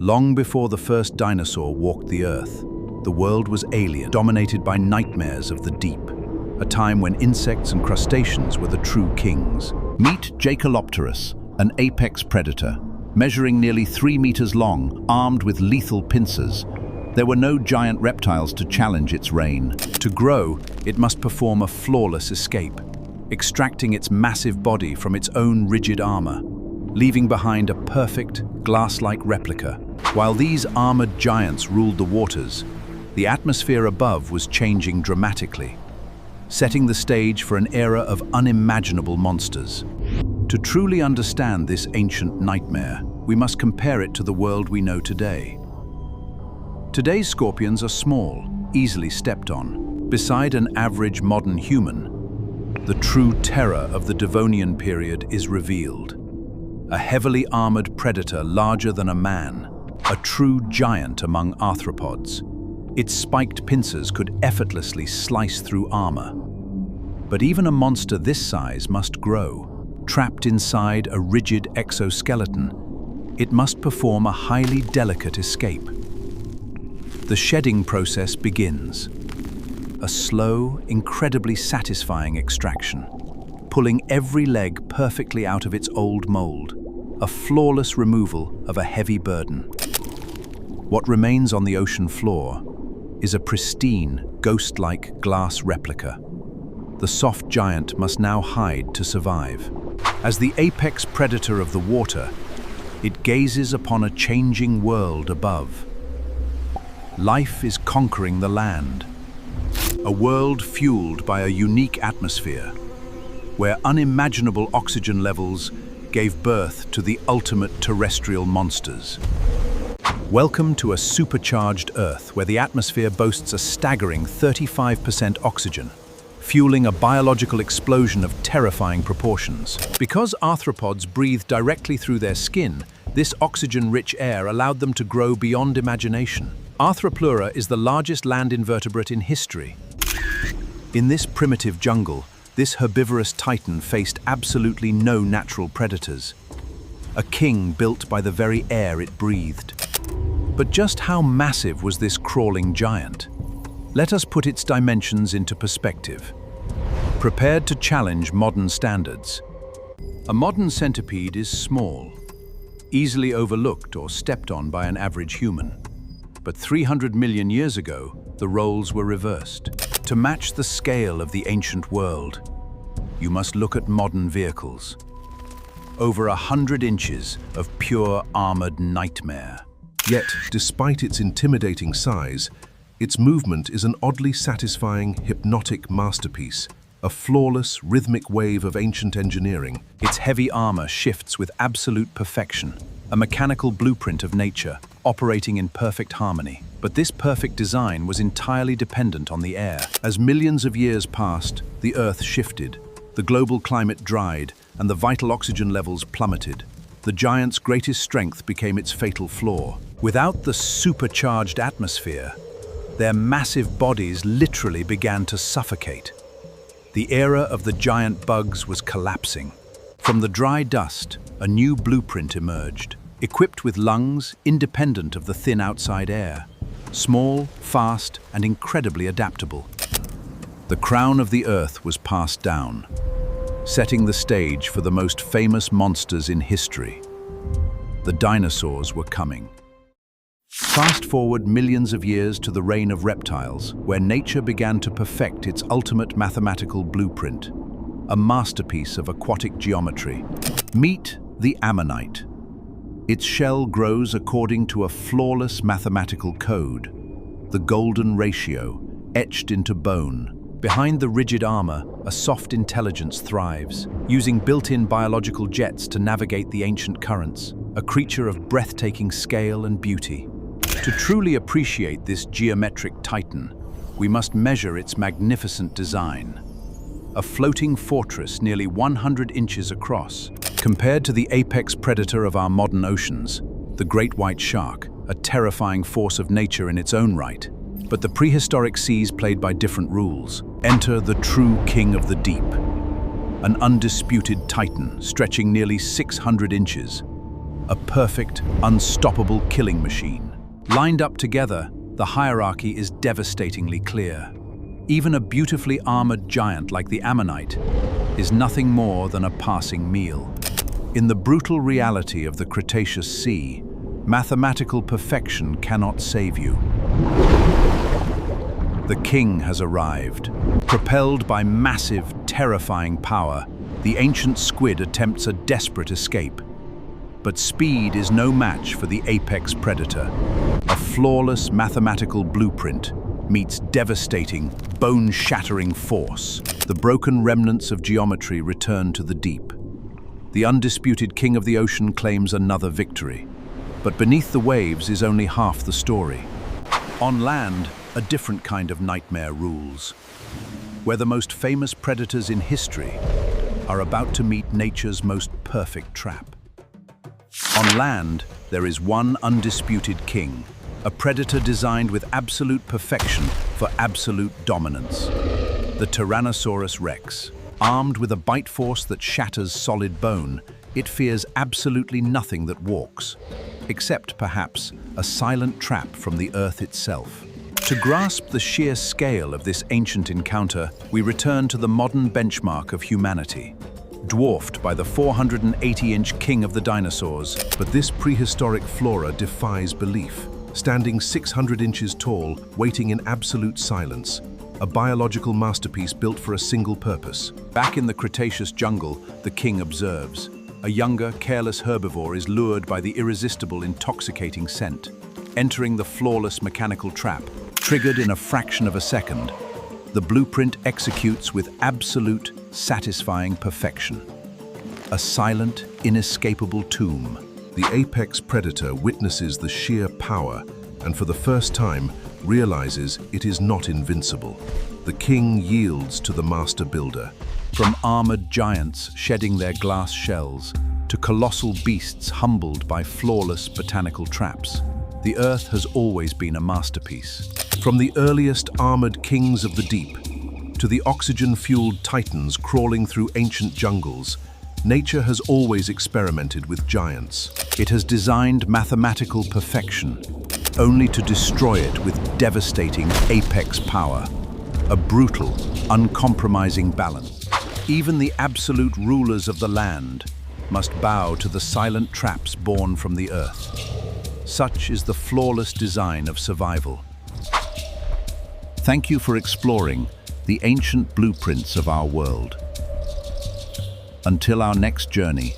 Long before the first dinosaur walked the earth, the world was alien, dominated by nightmares of the deep, a time when insects and crustaceans were the true kings. Meet Jaekelopterus, an apex predator, measuring nearly 3 meters long, armed with lethal pincers. There were no giant reptiles to challenge its reign. To grow, it must perform a flawless escape, extracting its massive body from its own rigid armor, leaving behind a perfect, glass-like replica. While these armored giants ruled the waters, the atmosphere above was changing dramatically, setting the stage for an era of unimaginable monsters. To truly understand this ancient nightmare, we must compare it to the world we know today. Today's scorpions are small, easily stepped on. Beside an average modern human, the true terror of the Devonian period is revealed. A heavily armored predator larger than a man, a true giant among arthropods. Its spiked pincers could effortlessly slice through armor. But even a monster this size must grow. Trapped inside a rigid exoskeleton, it must perform a highly delicate escape. The shedding process begins. A slow, incredibly satisfying extraction, pulling every leg perfectly out of its old mold, a flawless removal of a heavy burden. What remains on the ocean floor is a pristine, ghost-like glass replica. The soft giant must now hide to survive. As the apex predator of the water, it gazes upon a changing world above. Life is conquering the land. A world fueled by a unique atmosphere, where unimaginable oxygen levels gave birth to the ultimate terrestrial monsters. Welcome to a supercharged Earth, where the atmosphere boasts a staggering 35% oxygen, fueling a biological explosion of terrifying proportions. Because arthropods breathe directly through their skin, this oxygen-rich air allowed them to grow beyond imagination. Arthropleura is the largest land invertebrate in history. In this primitive jungle, this herbivorous titan faced absolutely no natural predators. A king built by the very air it breathed. But just how massive was this crawling giant? Let us put its dimensions into perspective. Prepared to challenge modern standards. A modern centipede is small, easily overlooked or stepped on by an average human. But 300 million years ago, the roles were reversed. To match the scale of the ancient world, you must look at modern vehicles. Over 100 inches of pure armored nightmare. Yet, despite its intimidating size, its movement is an oddly satisfying, hypnotic masterpiece, a flawless, rhythmic wave of ancient engineering. Its heavy armor shifts with absolute perfection, a mechanical blueprint of nature, operating in perfect harmony. But this perfect design was entirely dependent on the air. As millions of years passed, the Earth shifted, the global climate dried, and the vital oxygen levels plummeted. The giant's greatest strength became its fatal flaw. Without the supercharged atmosphere, their massive bodies literally began to suffocate. The era of the giant bugs was collapsing. From the dry dust, a new blueprint emerged, equipped with lungs independent of the thin outside air. Small, fast, and incredibly adaptable. The crown of the Earth was passed down, setting the stage for the most famous monsters in history. The dinosaurs were coming. Fast forward millions of years to the reign of reptiles, where nature began to perfect its ultimate mathematical blueprint, a masterpiece of aquatic geometry. Meet the Ammonite. Its shell grows according to a flawless mathematical code, the golden ratio, etched into bone. Behind the rigid armor, a soft intelligence thrives, using built-in biological jets to navigate the ancient currents, a creature of breathtaking scale and beauty. To truly appreciate this geometric titan, we must measure its magnificent design. A floating fortress nearly 100 inches across. Compared to the apex predator of our modern oceans, the great white shark, a terrifying force of nature in its own right. But the prehistoric seas played by different rules. Enter the true king of the deep, an undisputed titan stretching nearly 600 inches. a perfect, unstoppable killing machine. Lined up together, the hierarchy is devastatingly clear. Even a beautifully armored giant like the Ammonite is nothing more than a passing meal. In the brutal reality of the Cretaceous Sea, mathematical perfection cannot save you. The king has arrived. Propelled by massive, terrifying power, the ancient squid attempts a desperate escape. But speed is no match for the apex predator. A flawless mathematical blueprint meets devastating, bone-shattering force. The broken remnants of geometry return to the deep. The undisputed king of the ocean claims another victory. But beneath the waves is only half the story. On land, a different kind of nightmare rules, where the most famous predators in history are about to meet nature's most perfect trap. On land, there is one undisputed king, a predator designed with absolute perfection for absolute dominance. The Tyrannosaurus Rex. Armed with a bite force that shatters solid bone, it fears absolutely nothing that walks, except perhaps a silent trap from the earth itself. To grasp the sheer scale of this ancient encounter, we return to the modern benchmark of humanity, dwarfed by the 480-inch king of the dinosaurs. But this prehistoric flora defies belief. Standing 600 inches tall, waiting in absolute silence, a biological masterpiece built for a single purpose. Back in the Cretaceous jungle, the king observes. A younger, careless herbivore is lured by the irresistible, intoxicating scent. Entering the flawless mechanical trap, triggered in a fraction of a second, the blueprint executes with absolute, satisfying perfection. A silent, inescapable tomb. The apex predator witnesses the sheer power and for the first time realizes it is not invincible. The king yields to the master builder. From armored giants shedding their glass shells to colossal beasts humbled by flawless botanical traps, the earth has always been a masterpiece. From the earliest armored kings of the deep to the oxygen-fueled titans crawling through ancient jungles, nature has always experimented with giants. It has designed mathematical perfection, only to destroy it with devastating apex power. A brutal, uncompromising balance. Even the absolute rulers of the land must bow to the silent traps born from the earth. Such is the flawless design of survival. Thank you for exploring the ancient blueprints of our world. Until our next journey,